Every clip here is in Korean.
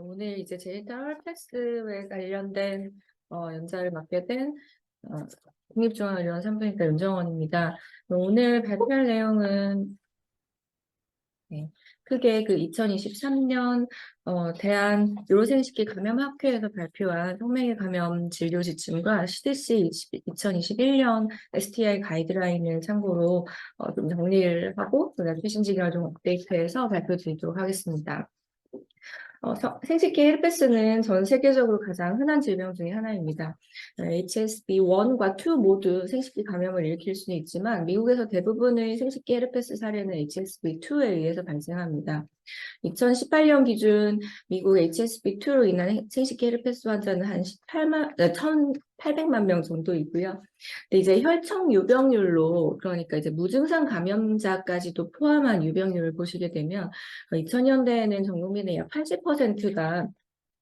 오늘 이제 제이타 헐패스에 관련된 연자를 맡게 된 어, 국립중앙의료원 산부인과 윤정원입니다. 오늘 발표할 내용은 네, 크게 그 2023년 대한 요로생식기 감염학회에서 발표한 성매개 감염 진료 지침과 CDC 2021년 STI 가이드라인을 참고로 좀 정리를 하고 그다음 최신 지경을 좀 업데이트해서 발표드리도록 하겠습니다. 생식기 헤르페스는 전 세계적으로 가장 흔한 질병 중에 하나입니다. HSV1과 2 모두 생식기 감염을 일으킬 수는 있지만 미국에서 대부분의 생식기 헤르페스 사례는 HSV2에 의해서 발생합니다. 2018년 기준 미국 HSV2로 인한 생식기 헤르페스 환자는 한 1,800만 명 정도이고요. 근데 이제 혈청 유병률로 그러니까 이제 무증상 감염자까지도 포함한 유병률을 보시게 되면 2000년대에는 전 국민의 약 80%가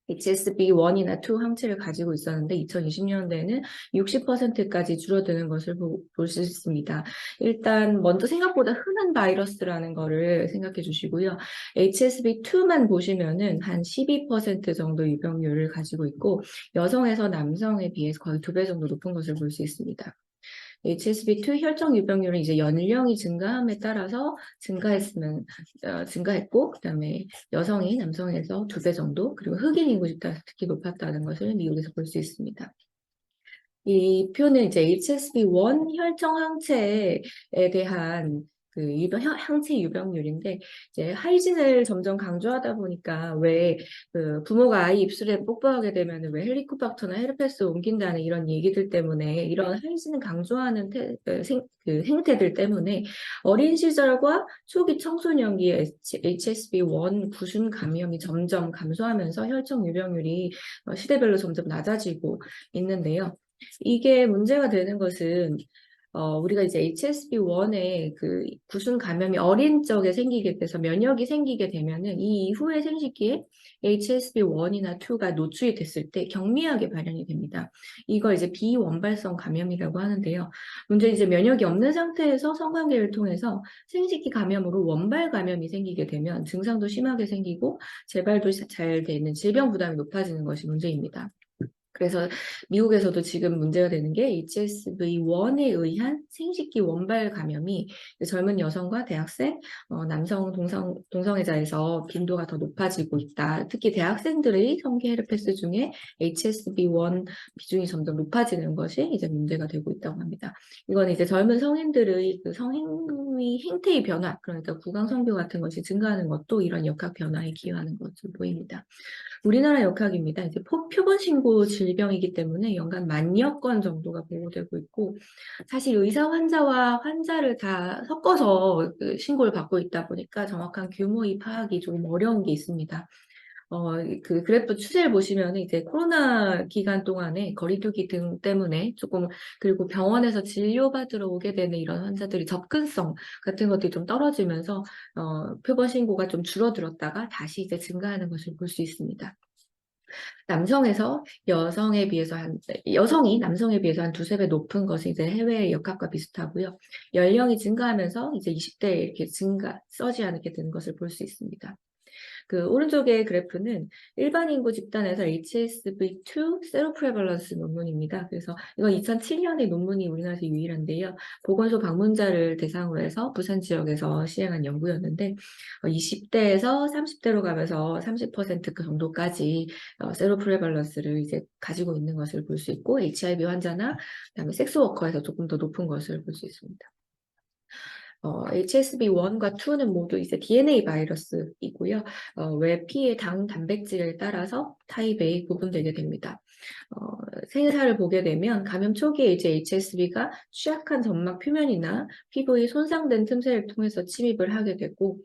HSV1이나 2 항체를 가지고 있었는데 2020년대에는 60%까지 줄어드는 것을 볼 수 있습니다. 일단 먼저 생각보다 흔한 바이러스라는 거를 생각해 주시고요. HSV2만 보시면은 한 12% 정도 유병률을 가지고 있고 여성에서 남성에 비해서 거의 2배 정도 높은 것을 볼 수 있습니다. HSV2 혈청 유병률은 이제 연령이 증가함에 따라서 증가했고, 그다음에 여성이 남성에서 2배 정도, 그리고 흑인 인구 집단 특히 높았다는 것을 미국에서 볼 수 있습니다. 이 표는 이제 HSV1 혈청 항체에 대한 항체 유병률인데, 이제 하이진을 점점 강조하다 보니까 왜 부모가 아이 입술에 뽀뽀하게 되면 왜 헬리코박터나 헤르페스 옮긴다는 이런 얘기들 때문에 이런 하이진을 강조하는 행태들 때문에 어린 시절과 초기 청소년기에 HSV1 구순 감염이 점점 감소하면서 혈청 유병률이 시대별로 점점 낮아지고 있는데요. 이게 문제가 되는 것은 우리가 이제 HSV1의 그 구순 감염이 어린 적에 생기게 돼서 면역이 생기게 되면은 이 이후의 생식기에 HSV1이나 2가 노출이 됐을 때 경미하게 발현이 됩니다. 이걸 이제 비원발성 감염이라고 하는데요. 문제는 이제 면역이 없는 상태에서 성관계를 통해서 생식기 감염으로 원발 감염이 생기게 되면 증상도 심하게 생기고 재발도 잘 되는 질병 부담이 높아지는 것이 문제입니다. 그래서 미국에서도 지금 문제가 되는 게 HSV1에 의한 생식기 원발 감염이 젊은 여성과 대학생, 남성 동성애자에서 빈도가 더 높아지고 있다. 특히 대학생들의 성기 헤르페스 중에 HSV1 비중이 점점 높아지는 것이 이제 문제가 되고 있다고 합니다. 이건 이제 젊은 성인들의 그 성행위 행태의 변화, 그러니까 구강성교 같은 것이 증가하는 것도 이런 역학 변화에 기여하는 것으로 보입니다. 우리나라 역학입니다. 이제 표본 신고 질병이기 때문에 연간 10,000여 건 정도가 보고되고 있고, 사실 의사 환자와 환자를 다 섞어서 신고를 받고 있다 보니까 정확한 규모의 파악이 조금 어려운 게 있습니다. 그 그래프 추세를 보시면 이제 코로나 기간 동안에 거리두기 등 때문에 조금, 그리고 병원에서 진료받으러 오게 되는 이런 환자들이 접근성 같은 것들이 좀 떨어지면서 표본 신고가 좀 줄어들었다가 다시 이제 증가하는 것을 볼 수 있습니다. 남성에서 여성에 비해서 여성이 남성에 비해서 한 2~3배 높은 것이 이제 해외 역학과 비슷하고요. 연령이 증가하면서 이제 20대에 이렇게 써지 않게 되는 것을 볼 수 있습니다. 그 오른쪽의 그래프는 일반 인구 집단에서 HSV2 세로프레발런스 논문입니다. 그래서 이건 2007년의 논문이 우리나라에서 유일한데요. 보건소 방문자를 대상으로 해서 부산 지역에서 시행한 연구였는데 20대에서 30대로 가면서 30% 정도까지 세로프레발런스를 이제 가지고 있는 것을 볼 수 있고 HIV 환자나 그다음에 섹스워커에서 조금 더 높은 것을 볼 수 있습니다. HSV1과 2는 모두 이제 DNA 바이러스이고요. 외피의 당 단백질에 따라서 타입에 구분되게 됩니다. 생사를 보게 되면 감염 초기에 이제 HSV가 취약한 점막 표면이나 피부의 손상된 틈새를 통해서 침입을 하게 되고,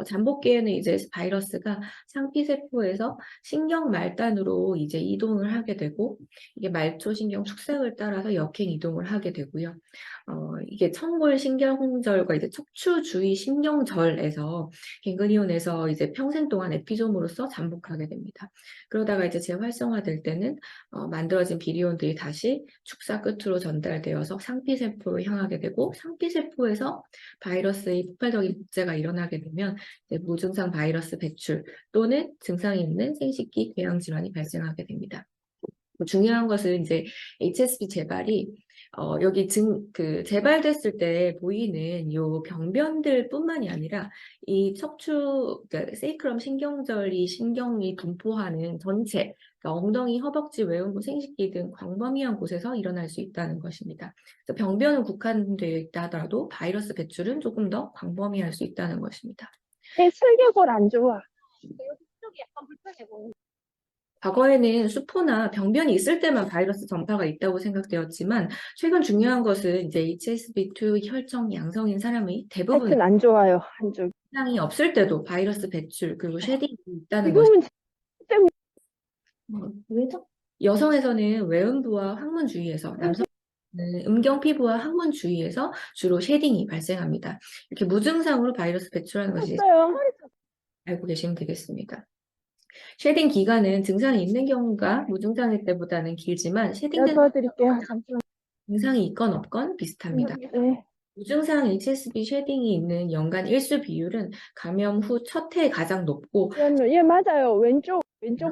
잠복기에는 이제 바이러스가 상피세포에서 신경 말단으로 이제 이동을 하게 되고, 이게 말초신경 축색을 따라서 역행 이동을 하게 되고요. 이게 청골 신경절과 이제 척추주위 신경절에서 갱글리온에서 이제 평생 동안 에피솜으로서 잠복하게 됩니다. 그러다가 이제 재활성화될 때는 만들어진 비리온들이 다시 축사 끝으로 전달되어서 상피세포로 향하게 되고 상피세포에서 바이러스의 폭발적인 복제가 일어나게 되면 이제 무증상 바이러스 배출 또는 증상이 있는 생식기 궤양 질환이 발생하게 됩니다. 중요한 것은 이제 HSV 재발이 여기 재발됐을 때 보이는 요 병변들뿐만이 아니라 이 그러니까 세이크럼 신경절이 신경이 분포하는 전체, 그러니까 엉덩이, 허벅지, 외음부, 생식기 등 광범위한 곳에서 일어날 수 있다는 것입니다. 그래서 병변은 국한되어 있다 하더라도 바이러스 배출은 조금 더 광범위할 수 있다는 것입니다. 슬개골 안 좋아. 여기 쪽이 약간 불편해 보여. 과거에는 수포나 병변이 있을 때만 바이러스 전파가 있다고 생각되었지만 최근 중요한 것은 이제 HSV2 혈청 양성인 사람의 대부분 하여튼 안 좋아요, 한쪽. 증상이 없을 때도 바이러스 배출 그리고 쉐딩이 있다는 지금은 왜죠? 여성에서는 외음부와 항문 주위에서, 남성은 음경 피부와 항문 주위에서 주로 쉐딩이 발생합니다. 이렇게 무증상으로 바이러스 배출하는 것이 없어요. 알고 계시면 되겠습니다. 쉐딩 기간은 증상이 있는 경우가 무증상일 때보다는 길지만 내가 쉐딩된 도와드릴게요. 잠시만. 증상이 있건 없건 비슷합니다. 네. 무증상 HSV 쉐딩이 있는 연간 일수 비율은 감염 후 첫 해에 가장 높고 예, 맞아요. 왼쪽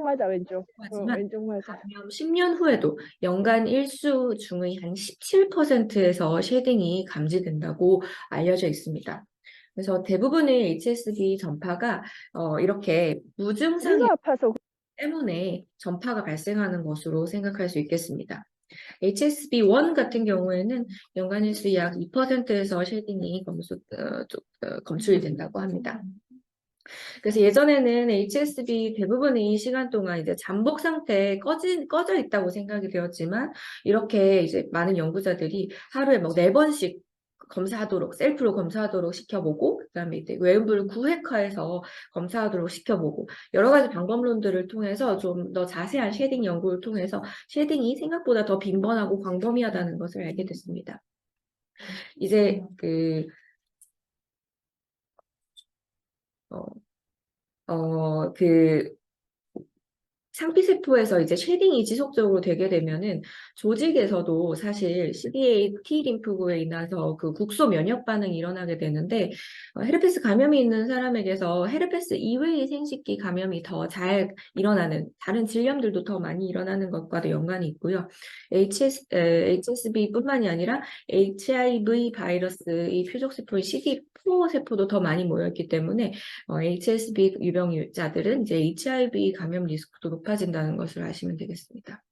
맞아, 왼쪽. 하지만 왼쪽 맞아. 감염 10년 후에도 연간 일수 중의 한 17%에서 쉐딩이 감지된다고 알려져 있습니다. 그래서 대부분의 HSV 전파가 이렇게 무증상 우리가 아파서 때문에 전파가 발생하는 것으로 생각할 수 있겠습니다. HSV1 같은 경우에는 연간 일수 약 2%에서 쉐딩이 검출이 된다고 합니다. 그래서 예전에는 HSV 대부분의 시간 동안 이제 잠복 상태에 꺼져 있다고 생각이 되었지만 이렇게 이제 많은 연구자들이 하루에 막 4번씩 검사하도록 셀프로 검사하도록 시켜보고 그다음에 이제 외음부를 구획화해서 검사하도록 시켜보고 여러 가지 방법론들을 통해서 좀 더 자세한 쉐딩 연구를 통해서 쉐딩이 생각보다 더 빈번하고 광범위하다는 것을 알게 됐습니다. 이제 상피세포에서 이제 쉐딩이 지속적으로 되게 되면은 조직에서도 사실 CD8 T 림프구에 인해서 그 국소 면역 반응이 일어나게 되는데 헤르페스 감염이 있는 사람에게서 헤르페스 이외의 생식기 감염이 더 잘 일어나는 다른 질염들도 더 많이 일어나는 것과도 연관이 있고요. HSV뿐만이 아니라 HIV 바이러스 이 표적세포인 CD4 세포도 더 많이 모였기 때문에 HSV 유병자들은 이제 HIV 감염 리스크도 높아진다는 것을 아시면 되겠습니다.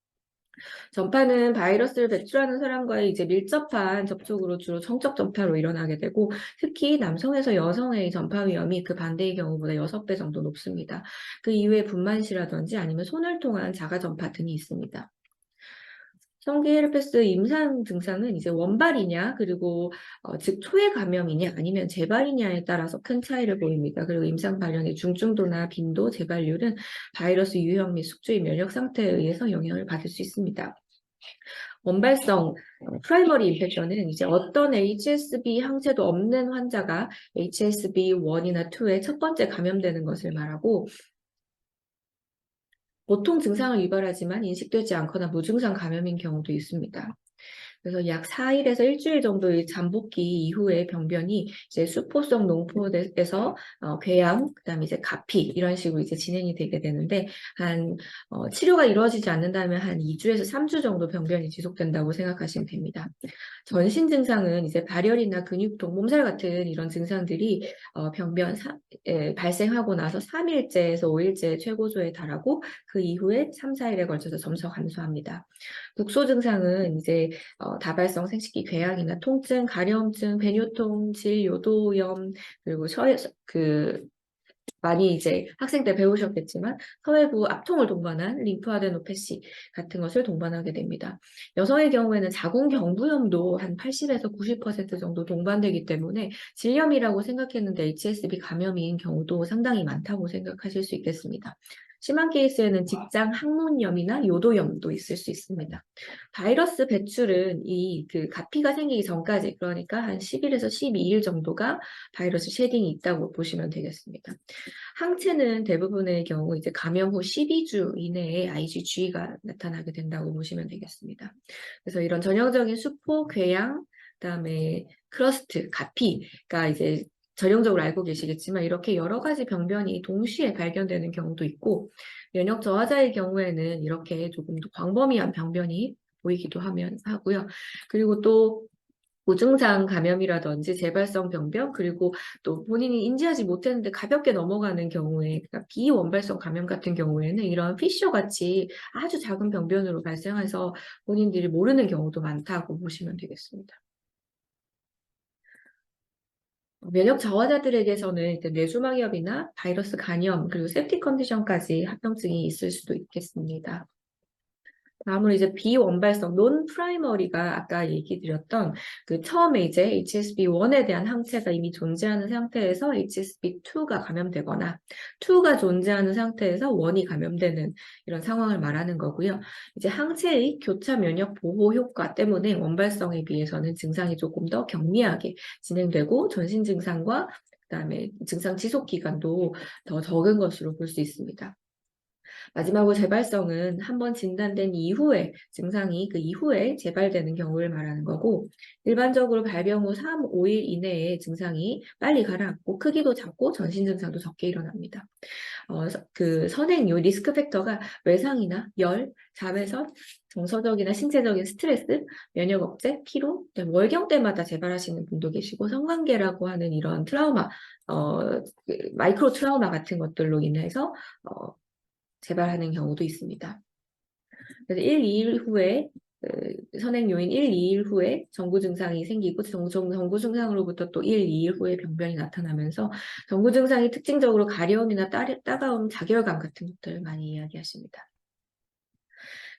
전파는 바이러스를 배출하는 사람과의 이제 밀접한 접촉으로 주로 성적 전파로 일어나게 되고 특히 남성에서 여성의 전파 위험이 그 반대의 경우보다 6배 정도 높습니다. 그 이외에 분만시라든지 아니면 손을 통한 자가 전파 등이 있습니다. 성기 헤르페스 임상 증상은 이제 원발이냐 그리고 즉 초회 감염이냐 아니면 재발이냐에 따라서 큰 차이를 보입니다. 그리고 임상 발현의 중증도나 빈도, 재발률은 바이러스 유형 및 숙주의 면역 상태에 의해서 영향을 받을 수 있습니다. 원발성 프라이머리 인펙션은 이제 어떤 HSV 항체도 없는 환자가 HSV1이나 2의 첫 번째 감염되는 것을 말하고 보통 증상을 유발하지만 인식되지 않거나 무증상 감염인 경우도 있습니다. 그래서 약 4일에서 일주일 정도의 잠복기 이후에 병변이 이제 수포성 농포에서 궤양, 그다음에 이제 가피 이런 식으로 이제 진행이 되게 되는데 치료가 이루어지지 않는다면 한 2주에서 3주 정도 병변이 지속된다고 생각하시면 됩니다. 전신 증상은 이제 발열이나 근육통, 몸살 같은 이런 증상들이 발생하고 나서 3일째에서 5일째 최고조에 달하고 그 이후에 3, 4일에 걸쳐서 점차 감소합니다. 국소 증상은 이제 다발성 생식기 궤양이나 통증, 가려움증, 배뇨통, 질, 요도염 그리고 많이 이제 학생 때 배우셨겠지만 서해부 압통을 동반한 림프아데노패시 같은 것을 동반하게 됩니다. 여성의 경우에는 자궁경부염도 한 80에서 90% 정도 동반되기 때문에 질염이라고 생각했는데 HSV 감염인 경우도 상당히 많다고 생각하실 수 있겠습니다. 심한 케이스에는 직장 항문염이나 요도염도 있을 수 있습니다. 바이러스 배출은 그 가피가 생기기 전까지, 그러니까 한 10일에서 12일 정도가 바이러스 쉐딩이 있다고 보시면 되겠습니다. 항체는 대부분의 경우 이제 감염 후 12주 이내에 IgG가 나타나게 된다고 보시면 되겠습니다. 그래서 이런 전형적인 수포, 궤양, 그다음에 크러스트, 가피가 이제 전형적으로 알고 계시겠지만 이렇게 여러 가지 병변이 동시에 발견되는 경우도 있고 면역 저하자의 경우에는 이렇게 조금 더 광범위한 병변이 보이기도 하고요. 그리고 또 무증상 감염이라든지 재발성 병변 그리고 또 본인이 인지하지 못했는데 가볍게 넘어가는 경우에 그러니까 비원발성 감염 같은 경우에는 이런 피셔 같이 아주 작은 병변으로 발생해서 본인들이 모르는 경우도 많다고 보시면 되겠습니다. 면역 저하자들에게서는 일단 뇌수막염이나 바이러스 간염 그리고 septic 컨디션까지 합병증이 있을 수도 있겠습니다. 다음으로 이제 비원발성, 논 프라이머리가 아까 얘기 드렸던 그 처음에 이제 HSV1에 대한 항체가 이미 존재하는 상태에서 HSV2가 감염되거나 2가 존재하는 상태에서 1이 감염되는 이런 상황을 말하는 거고요. 이제 항체의 교차 면역 보호 효과 때문에 원발성에 비해서는 증상이 조금 더 경미하게 진행되고 전신 증상과 그다음에 증상 지속 기간도 더 적은 것으로 볼 수 있습니다. 마지막으로 재발성은 한번 진단된 이후에 증상이 그 이후에 재발되는 경우를 말하는 거고 일반적으로 발병 후 3, 5일 이내에 증상이 빨리 가라앉고 크기도 작고 전신 증상도 적게 일어납니다. 그 선행요 리스크 팩터가 외상이나 열, 자외선, 정서적이나 신체적인 스트레스, 면역 억제, 피로, 월경 때마다 재발하시는 분도 계시고 성관계라고 하는 이런 트라우마, 마이크로 트라우마 같은 것들로 인해서 재발하는 경우도 있습니다. 그래서 1, 2일 후에 선행 요인 1, 2일 후에 전구 증상이 생기고 전구 증상으로부터 또 1, 2일 후에 병변이 나타나면서 전구 증상이 특징적으로 가려움이나 따가움, 자결감 같은 것들을 많이 이야기하십니다.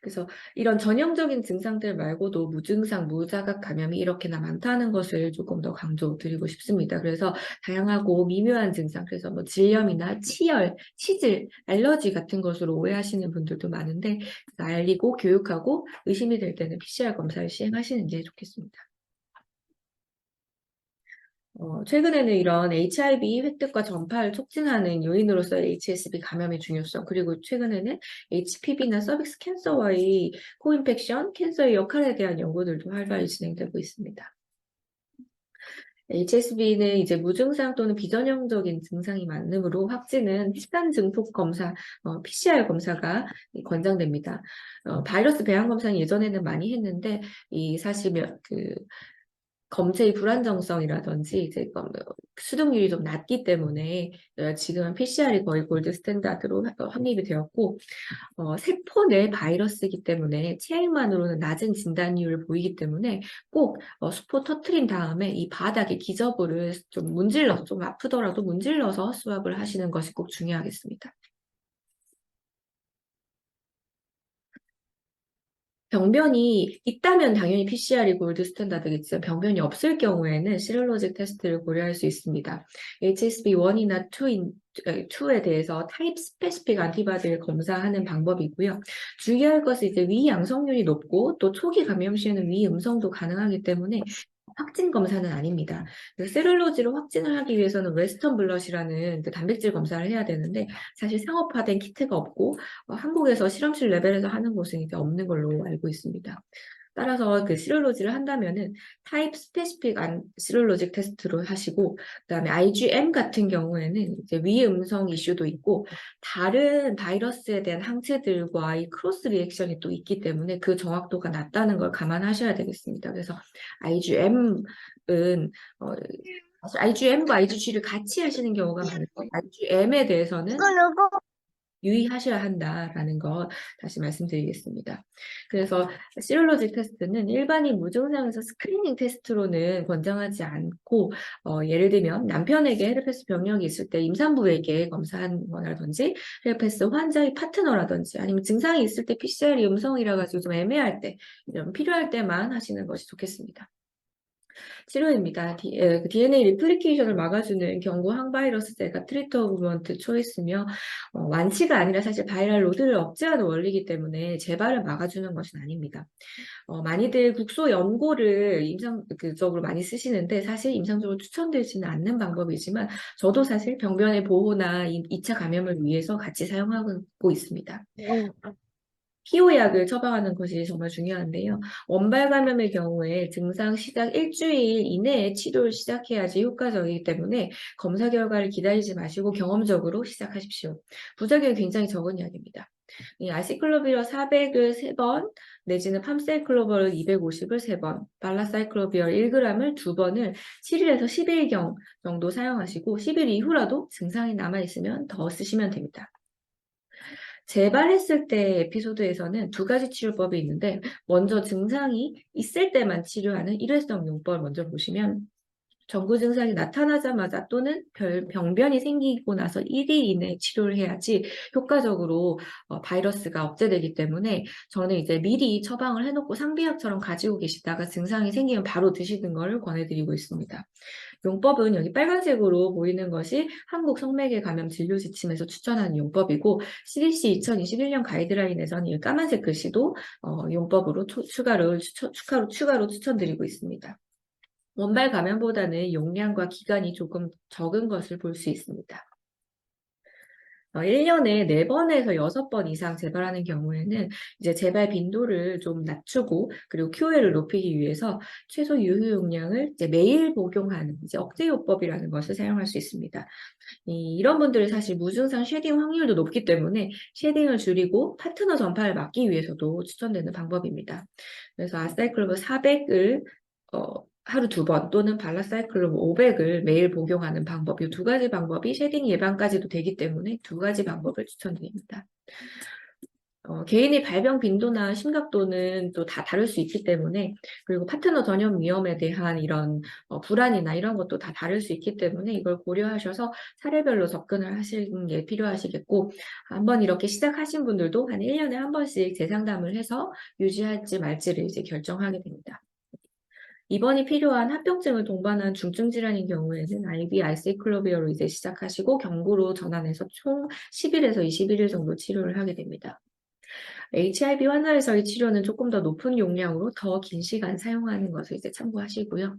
그래서 이런 전형적인 증상들 말고도 무증상, 무자각 감염이 이렇게나 많다는 것을 조금 더 강조드리고 싶습니다. 그래서 다양하고 미묘한 증상, 그래서 뭐 질염이나 치열, 치질, 알러지 같은 것으로 오해하시는 분들도 많은데 알리고 교육하고 의심이 될 때는 PCR 검사를 시행하시는 게 좋겠습니다. 최근에는 이런 HIV 획득과 전파를 촉진하는 요인으로서의 HSV 감염의 중요성, 그리고 최근에는 HPV나 서빅스 캔서와의 코인펙션, 캔서의 역할에 대한 연구들도 활발히 진행되고 있습니다. HSV는 이제 무증상 또는 비전형적인 증상이 많으므로 확진은 시간 증폭 검사, PCR 검사가 권장됩니다. 바이러스 배양 검사는 예전에는 많이 했는데, 사실 검체의 불안정성이라든지 이제 수동률이 좀 낮기 때문에 지금은 PCR이 거의 골드 스탠다드로 확립이 되었고 세포 내 바이러스이기 때문에 체액만으로는 낮은 진단율을 보이기 때문에 꼭 수포 터트린 다음에 이 바닥에 기저부를 좀 문질러서 좀 아프더라도 문질러서 수압을 하시는 것이 꼭 중요하겠습니다. 병변이 있다면 당연히 PCR이 골드 스탠다드겠지만 병변이 없을 경우에는 시럴로직 테스트를 고려할 수 있습니다. HSV1이나 2에 대해서 타입 스페시픽 안티바디를 검사하는 방법이고요. 주의할 것은 이제 위 양성률이 높고 또 초기 감염 시에는 위 음성도 가능하기 때문에 확진 검사는 아닙니다. 세룰로지로 확진을 하기 위해서는 웨스턴 블럿이라는 그 단백질 검사를 해야 되는데 사실 상업화된 키트가 없고 한국에서 실험실 레벨에서 하는 곳은 이제 없는 걸로 알고 있습니다. 따라서 그 시럴로지를 한다면은 타입 스페시픽 시럴로직 테스트로 하시고 그다음에 IgM 같은 경우에는 이제 위음성 이슈도 있고 다른 바이러스에 대한 항체들과의 크로스 리액션이 또 있기 때문에 그 정확도가 낮다는 걸 감안하셔야 되겠습니다. 그래서 IgM은 IgM과 IgG를 같이 하시는 경우가 많은데 IgM에 대해서는 유의하셔야 한다라는 거 다시 말씀드리겠습니다. 그래서 시럴로직 테스트는 일반인 무증상에서 스크리닝 테스트로는 권장하지 않고 예를 들면 남편에게 헤르페스 병력이 있을 때 임산부에게 검사하는 거라든지 헤르페스 환자의 파트너라든지 아니면 증상이 있을 때 PCR이 음성이라 가지고 좀 애매할 때 이런 필요할 때만 하시는 것이 좋겠습니다. 치료입니다. 그 DNA 리플리케이션을 막아주는 경구 항바이러스제가 트리트먼트 초이스며 완치가 아니라 사실 바이럴 로드를 억제하는 원리이기 때문에 재발을 막아주는 것은 아닙니다. 많이들 국소 연고를 임상적으로 많이 쓰시는데 사실 임상적으로 추천되지는 않는 방법이지만 저도 사실 병변의 보호나 2차 감염을 위해서 같이 사용하고 있습니다. 피호약을 처방하는 것이 정말 중요한데요. 원발 감염의 경우에 증상 시작 일주일 이내에 치료를 시작해야지 효과적이기 때문에 검사 결과를 기다리지 마시고 경험적으로 시작하십시오. 부작용이 굉장히 적은 약입니다. 이 아시클로비어 400을 3번 내지는 팜사이클로비어 250을 3번, 발라사이클로비어 1g을 2번을 7일에서 10일경 정도 사용하시고 10일 이후라도 증상이 남아있으면 더 쓰시면 됩니다. 재발했을 때 에피소드에서는 두 가지 치료법이 있는데 먼저 증상이 있을 때만 치료하는 일회성 용법을 먼저 보시면 전구 증상이 나타나자마자 또는 병변이 생기고 나서 1일 이내에 치료를 해야지 효과적으로 바이러스가 억제되기 때문에 저는 이제 미리 처방을 해놓고 상비약처럼 가지고 계시다가 증상이 생기면 바로 드시는 것을 권해드리고 있습니다. 용법은 여기 빨간색으로 보이는 것이 한국 성매개 감염 진료 지침에서 추천하는 용법이고 CDC 2021년 가이드라인에서는 이 까만색 글씨도 용법으로 추가로 추천드리고 있습니다. 원발 감염보다는 용량과 기간이 조금 적은 것을 볼 수 있습니다. 1년에 4번에서 6번 이상 재발하는 경우에는 이제 재발 빈도를 좀 낮추고 그리고 QA를 높이기 위해서 최소 유효 용량을 이제 매일 복용하는 이제 억제요법이라는 것을 사용할 수 있습니다. 이런 분들은 사실 무증상 쉐딩 확률도 높기 때문에 쉐딩을 줄이고 파트너 전파를 막기 위해서도 추천되는 방법입니다. 그래서 아사이클로브 400을 하루 2번 또는 발라사이클로브 500을 매일 복용하는 방법, 이 두 가지 방법이 쉐딩 예방까지도 되기 때문에 두 가지 방법을 추천드립니다. 개인의 발병 빈도나 심각도는 또 다 다를 수 있기 때문에 그리고 파트너 전염 위험에 대한 이런 불안이나 이런 것도 다 다를 수 있기 때문에 이걸 고려하셔서 사례별로 접근을 하시는 게 필요하시겠고 한번 이렇게 시작하신 분들도 한 1년에 한 번씩 재상담을 해서 유지할지 말지를 이제 결정하게 됩니다. 입원이 필요한 합병증을 동반한 중증 질환인 경우에는 IV 아이사이클로비어로 이제 시작하시고 경구로 전환해서 총 10일에서 21일 정도 치료를 하게 됩니다. HIV 환자에서의 치료는 조금 더 높은 용량으로 더 긴 시간 사용하는 것을 이제 참고하시고요.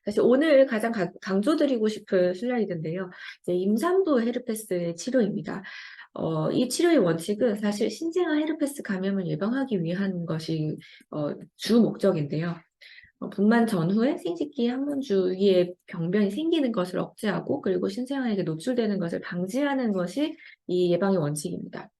사실 오늘 가장 강조드리고 싶은 슬라이드인데요. 이제 임산부 헤르페스의 치료입니다. 이 치료의 원칙은 사실 신생아 헤르페스 감염을 예방하기 위한 것이 주 목적인데요. 분만 전후에 생식기 항문 주위에 병변이 생기는 것을 억제하고 그리고 신생아에게 노출되는 것을 방지하는 것이 이 예방의 원칙입니다.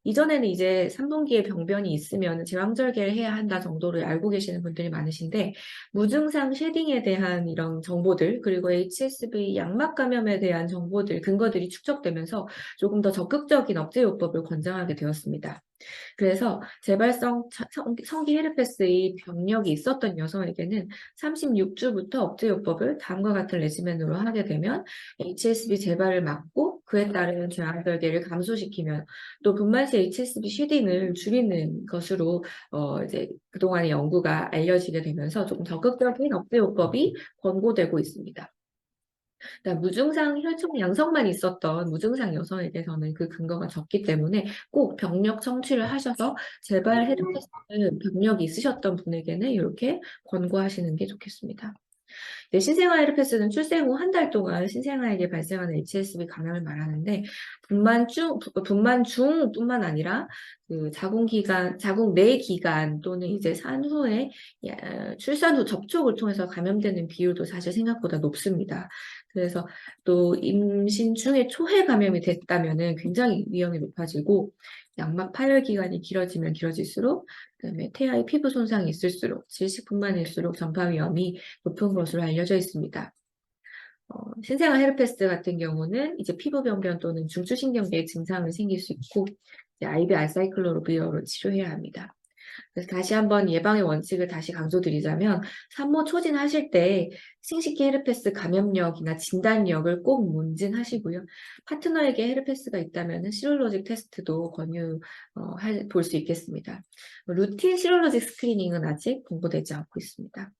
이전에는 이제 3분기에 병변이 있으면 제왕절개를 해야 한다 정도를 알고 계시는 분들이 많으신데 무증상 쉐딩에 대한 이런 정보들 그리고 HSV 양막 감염에 대한 정보들 근거들이 축적되면서 조금 더 적극적인 억제요법을 권장하게 되었습니다. 그래서 재발성 성기 헤르페스의 병력이 있었던 여성에게는 36주부터 억제요법을 다음과 같은 레지멘으로 하게 되면 HSV 재발을 막고 그에 따른 제왕절개를 감소시키면 또 분만시 HSV 쉐딩을 줄이는 것으로 이제 그동안의 연구가 알려지게 되면서 조금 적극적인 억제요법이 권고되고 있습니다. 그러니까 무증상 혈청 양성만 있었던 무증상 여성에게서는 그 근거가 적기 때문에 꼭 병력 청취를 하셔서 재발 헤르페스 병력이 있으셨던 분에게는 이렇게 권고하시는 게 좋겠습니다. 네, 신생아 헤르페스는 출생 후 한 달 동안 신생아에게 발생하는 HSV 감염을 말하는데 분만 중뿐만 아니라 그 자궁 내 기간 또는 이제 산후에 출산 후 접촉을 통해서 감염되는 비율도 사실 생각보다 높습니다. 그래서 또 임신 중에 초회 감염이 됐다면은 굉장히 위험이 높아지고 양막 파열 기간이 길어지면 길어질수록 그다음에 태아의 피부 손상이 있을수록 질식뿐만일수록 전파 위험이 높은 것으로 알려져 있습니다. 신생아 헤르페스 같은 경우는 이제 피부 병변 또는 중추신경계에 증상이 생길 수 있고 이제 IV 아사이클로비어로 치료해야 합니다. 그래서 다시 한번 예방의 원칙을 다시 강조드리자면 산모 초진하실 때 생식기 헤르페스 감염력이나 진단력을 꼭 문진하시고요. 파트너에게 헤르페스가 있다면 시롤로직 테스트도 볼 수 있겠습니다. 루틴 시롤로직 스크리닝은 아직 공고되지 않고 있습니다.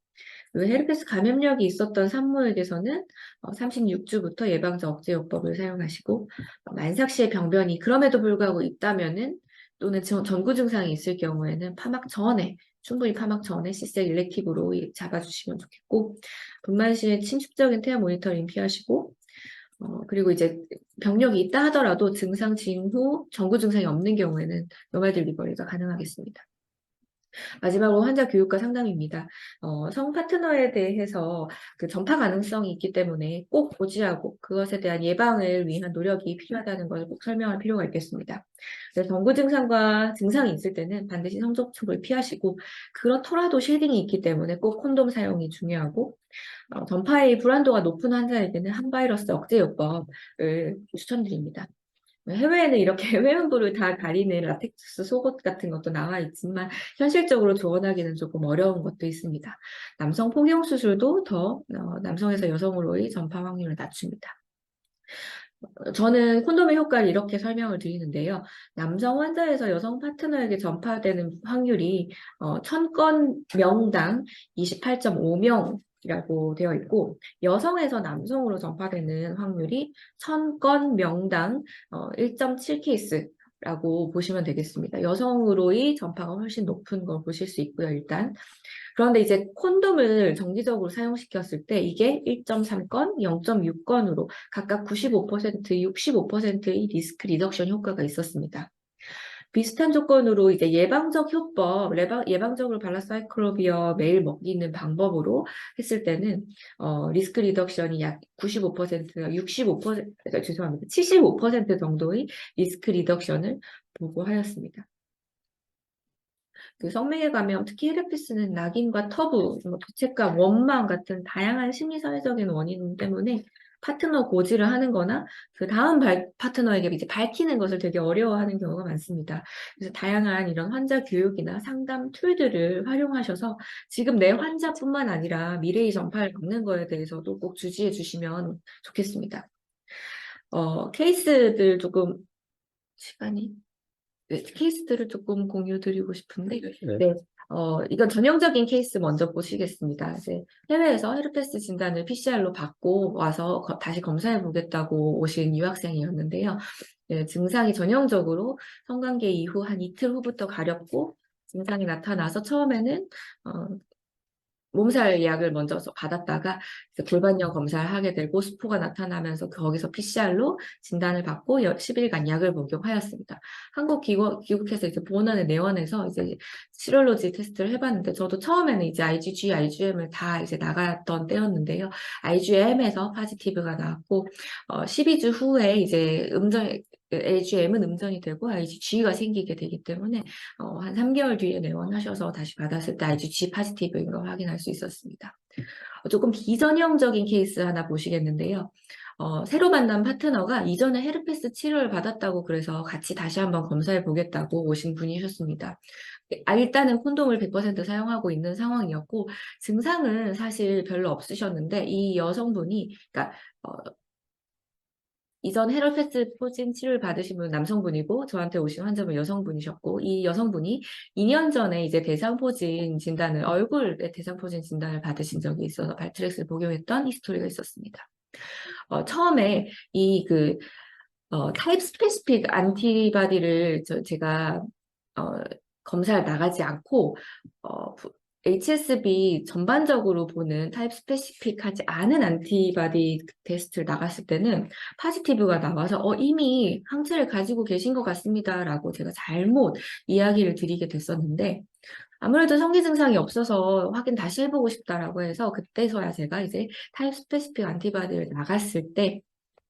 헤르페스 감염력이 있었던 산모에게서는 36주부터 예방적 억제요법을 사용하시고 만삭시의 병변이 그럼에도 불구하고 있다면은 또는 전구 증상이 있을 경우에는 충분히 파막 전에 시색 일렉티브로 잡아주시면 좋겠고 분만 시에 침습적인 태아 모니터링 피하시고 그리고 이제 병력이 있다 하더라도 증상 징후 전구 증상이 없는 경우에는 노말 딜리버리가 가능하겠습니다. 마지막으로 환자 교육과 상담입니다. 성 파트너에 대해서 그 전파 가능성이 있기 때문에 꼭 고지하고 그것에 대한 예방을 위한 노력이 필요하다는 것을 꼭 설명할 필요가 있겠습니다. 그래서 전구 증상과 증상이 있을 때는 반드시 성접촉을 피하시고 그렇더라도 쉴딩이 있기 때문에 꼭 콘돔 사용이 중요하고 전파의 불안도가 높은 환자에게는 항바이러스 억제요법을 추천드립니다. 해외에는 이렇게 회음부를 다 가리는 라텍스 속옷 같은 것도 나와 있지만 현실적으로 조언하기는 조금 어려운 것도 있습니다. 남성 포경 수술도 더 남성에서 여성으로의 전파 확률을 낮춥니다. 저는 콘돔의 효과를 이렇게 설명을 드리는데요. 남성 환자에서 여성 파트너에게 전파되는 확률이 1000건 명당 28.5명이라고 되어 있고 여성에서 남성으로 전파되는 확률이 1000건 명당 1.7케이스라고 보시면 되겠습니다. 여성으로의 전파가 훨씬 높은 걸 보실 수 있고요, 일단. 그런데 이제 콘돔을 정기적으로 사용시켰을 때 이게 1.3건, 0.6건으로 각각 95%, 65%의 리스크 리덕션 효과가 있었습니다. 비슷한 조건으로 이제 예방적 효법, 예방적으로 발라사이클로비어 매일 먹이는 방법으로 했을 때는 리스크 리덕션이 약 95%가 65%, 죄송합니다. 75% 정도의 리스크 리덕션을 보고하였습니다. 그 성매개 감염, 특히 헤르피스는 낙인과 터부, 부채감, 원망 같은 다양한 심리사회적인 원인 때문에 파트너 고지를 하는 거나 그 다음 파트너에게 이제 밝히는 것을 되게 어려워하는 경우가 많습니다. 그래서 다양한 이런 환자 교육이나 상담 툴들을 활용하셔서 지금 내 환자뿐만 아니라 미래의 전파를 막는 거에 대해서도 꼭 주지해 주시면 좋겠습니다. 케이스들 조금 시간이 네, 케이스들을 조금 공유드리고 싶은데, 네, 이건 전형적인 케이스 먼저 보시겠습니다. 이제 해외에서 헤르페스 진단을 PCR로 받고 와서 다시 검사해 보겠다고 오신 유학생이었는데요. 네, 증상이 전형적으로 성관계 이후 한 이틀 후부터 가렵고 증상이 나타나서 처음에는 몸살 약을 먼저 받았다가 이제 골반염 검사를 하게 되고 수포가 나타나면서 거기서 PCR로 진단을 받고 10일간 약을 복용하였습니다. 한국 귀국해서 이제 보건원에 내원해서 이제 시럴로지 테스트를 해봤는데 저도 처음에는 이제 IgG, IgM을 다 이제 나갔던 때였는데요. IgM에서 포지티브가 나왔고 12주 후에 이제 IgM은 음전이 되고 IgG가 생기게 되기 때문에 한 3개월 뒤에 내원하셔서 다시 받았을 때 IgG 포지티브인 걸 확인할 수 있었습니다. 조금 비전형적인 케이스 하나 보시겠는데요. 새로 만난 파트너가 이전에 헤르페스 치료를 받았다고 그래서 같이 다시 한번 검사해 보겠다고 오신 분이셨습니다. 일단은 콘돔을 100% 사용하고 있는 상황이었고 증상은 사실 별로 없으셨는데 이 여성분이 그러니까 이전 헤르페스 포진 치료를 받으신 분은 남성분이고 저한테 오신 환자분 여성분이셨고 이 여성분이 2년 전에 이제 대상포진 진단을 얼굴에 대상포진 진단을 받으신 적이 있어서 발트렉스를 복용했던 히스토리가 있었습니다. 처음에 타입 스페시픽 안티바디를 제가 검사를 나가지 않고 HSV 전반적으로 보는 타입 스페시픽하지 않은 안티바디 테스트를 나갔을 때는 포지티브가 나와서 이미 항체를 가지고 계신 것 같습니다라고 제가 잘못 이야기를 드리게 됐었는데 아무래도 성기 증상이 없어서 확인 다시 해보고 싶다라고 해서 그때서야 제가 이제 타입 스페시픽 안티바디를 나갔을 때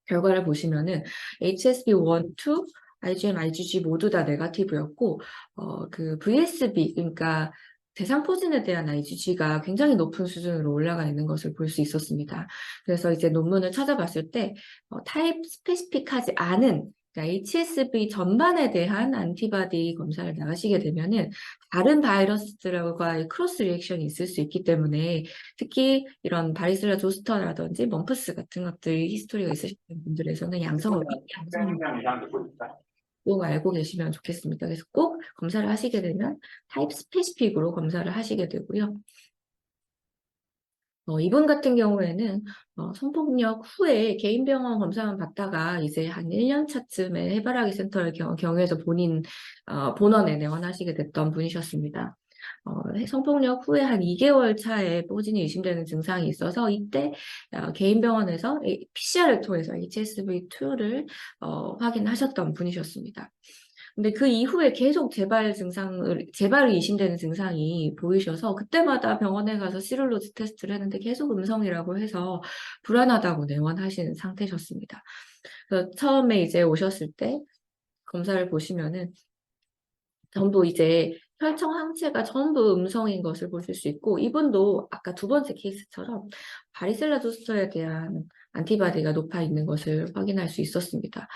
결과를 보시면은 HSV1, 2, IgM, IgG 모두 다 네거티브였고 그 VSB 그러니까 대상포진에 대한 IgG가 굉장히 높은 수준으로 올라가 있는 것을 볼 수 있었습니다. 그래서 이제 논문을 찾아봤을 때 타입 스페시픽하지 않은 그러니까 HSV 전반에 대한 안티바디 검사를 나가시게 되면은 다른 바이러스들과의 크로스 리액션이 있을 수 있기 때문에 특히 이런 바리셀라 조스터라든지 멈프스 같은 것들이 히스토리가 있으신 분들에서는 양성을 꼭 알고 계시면 좋겠습니다. 그래서 꼭 검사를 하시게 되면 타입 스페시픽으로 검사를 하시게 되고요. 이분 같은 경우에는 성폭력 후에 개인 병원 검사만 받다가 이제 한 1년 차쯤에 해바라기 센터를 경유해서 본인 본원에 내원하시게 됐던 분이셨습니다. 성폭력 후에 한 2개월 차에 포진이 의심되는 증상이 있어서 이때 개인 병원에서 PCR을 통해서 HSV2를 확인하셨던 분이셨습니다. 근데 그 이후에 계속 재발이 의심되는 증상이 보이셔서 그때마다 병원에 가서 시룰로즈 테스트를 했는데 계속 음성이라고 해서 불안하다고 내원하신 상태셨습니다. 그래서 처음에 이제 오셨을 때 검사를 보시면은 전부 이제 혈청 항체가 전부 음성인 것을 보실 수 있고, 이분도 아까 두 번째 케이스처럼 바리셀라 조스터에 대한 안티바디가 높아 있는 것을 확인할 수 있었습니다.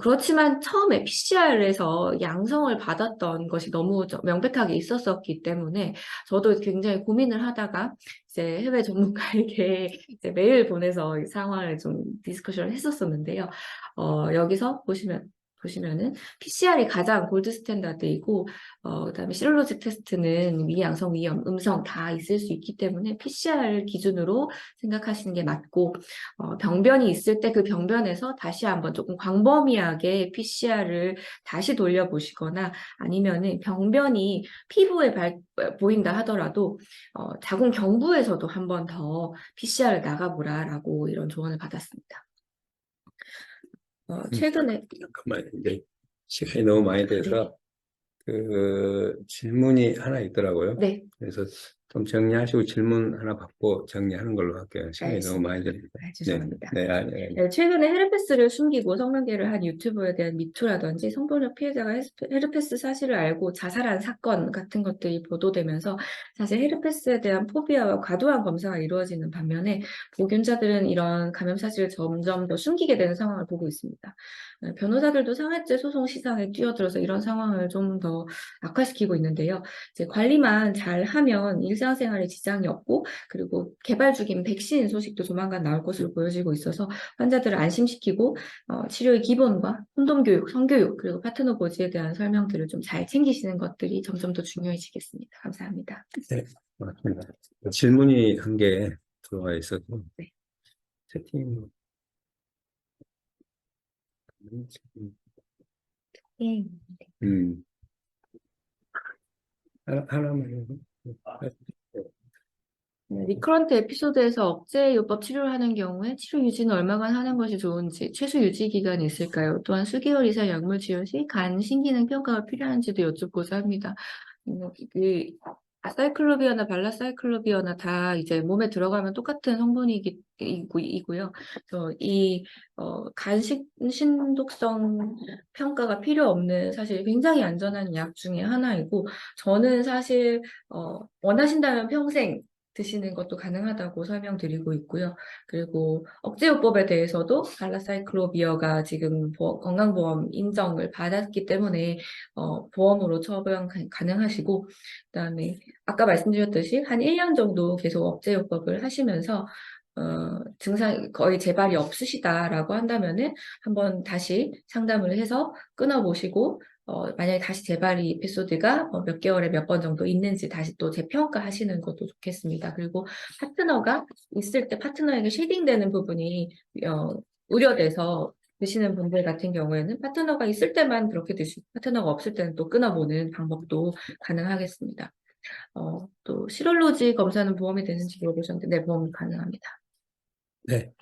그렇지만 처음에 PCR에서 양성을 받았던 것이 너무 명백하게 있었었기 때문에 저도 굉장히 고민을 하다가 이제 해외 전문가에게 이제 메일 보내서 이 상황을 좀 디스커션을 했었었는데요. 여기서 보시면은 PCR이 가장 골드 스탠다드이고, 그다음에 시롤로직 테스트는 위양성, 위염, 음성 다 있을 수 있기 때문에 PCR 기준으로 생각하시는 게 맞고, 병변이 있을 때 그 병변에서 다시 한번 조금 광범위하게 PCR을 다시 돌려보시거나 아니면은 병변이 피부에 보인다 하더라도 자궁 경부에서도 한 번 더 PCR을 나가보라라고 이런 조언을 받았습니다. 최근에 잠깐만, 이제 시간이 너무 많이 돼서 그 질문이 하나 있더라고요. 네, 그래서 좀 정리하시고 질문 하나 받고 정리하는 걸로 할게요. 시간이 너무 많이 돼서. 죄송합니다. 네, 네, 최근에 헤르페스를 숨기고 성관계를 한 유튜버에 대한 미투라든지 성폭력 피해자가 헤르페스 사실을 알고 자살한 사건 같은 것들이 보도되면서 사실 헤르페스에 대한 포비아와 과도한 검사가 이루어지는 반면에 보균자들은 이런 감염 사실을 점점 더 숨기게 되는 상황을 보고 있습니다. 변호사들도 상해죄 소송 시장에 뛰어들어서 이런 상황을 좀 더 악화시키고 있는데요. 이제 관리만 잘 하면 일상생활에 지장이 없고, 그리고 개발 중인 백신 소식도 조만간 나올 것으로 보여지고 있어서 환자들을 안심시키고 치료의 기본과 콘돔 교육, 성교육, 그리고 파트너 보지에 대한 설명들을 좀 잘 챙기시는 것들이 점점 더 중요해지겠습니다. 감사합니다. 네, 고맙습니다. 질문이 한 개 들어와 있어서 네. 채팅. 예. 하나만 해도. 리커런트 에피소드에서 억제요법 치료를 하는 경우에 치료 유지는 얼마간 하는 것이 좋은지, 최소 유지 기간이 있을까요? 또한 수개월 이상 약물 치료 시 간 신기능 평가가 필요한지도 여쭙고자 합니다. 그 아사이클로비아나 발라사이클로비아나 다 이제 몸에 들어가면 똑같은 성분이고요. 그래서 간 신독성 평가가 필요 없는 사실 굉장히 안전한 약 중에 하나이고, 저는 사실 원하신다면 평생 드시는 것도 가능하다고 설명드리고 있고요. 그리고 억제요법에 대해서도 발라사이클로비어가 지금 건강보험 인정을 받았기 때문에 보험으로 처방 가능하시고, 그다음에 아까 말씀드렸듯이 한 1년 정도 계속 억제요법을 하시면서 증상 거의 재발이 없으시다라고 한다면은 한번 다시 상담을 해서 끊어보시고, 만약에 다시 재발이 에피소드가 몇 개월에 몇 번 정도 있는지 다시 또 재평가하시는 것도 좋겠습니다. 그리고 파트너가 있을 때 파트너에게 쉐딩되는 부분이 우려돼서 드시는 분들 같은 경우에는 파트너가 있을 때만 그렇게 드시고 파트너가 없을 때는 또 끊어보는 방법도 가능하겠습니다. 또 시롤로지 검사는 보험이 되는지 물어보셨는데 네, 보험이 가능합니다. 네.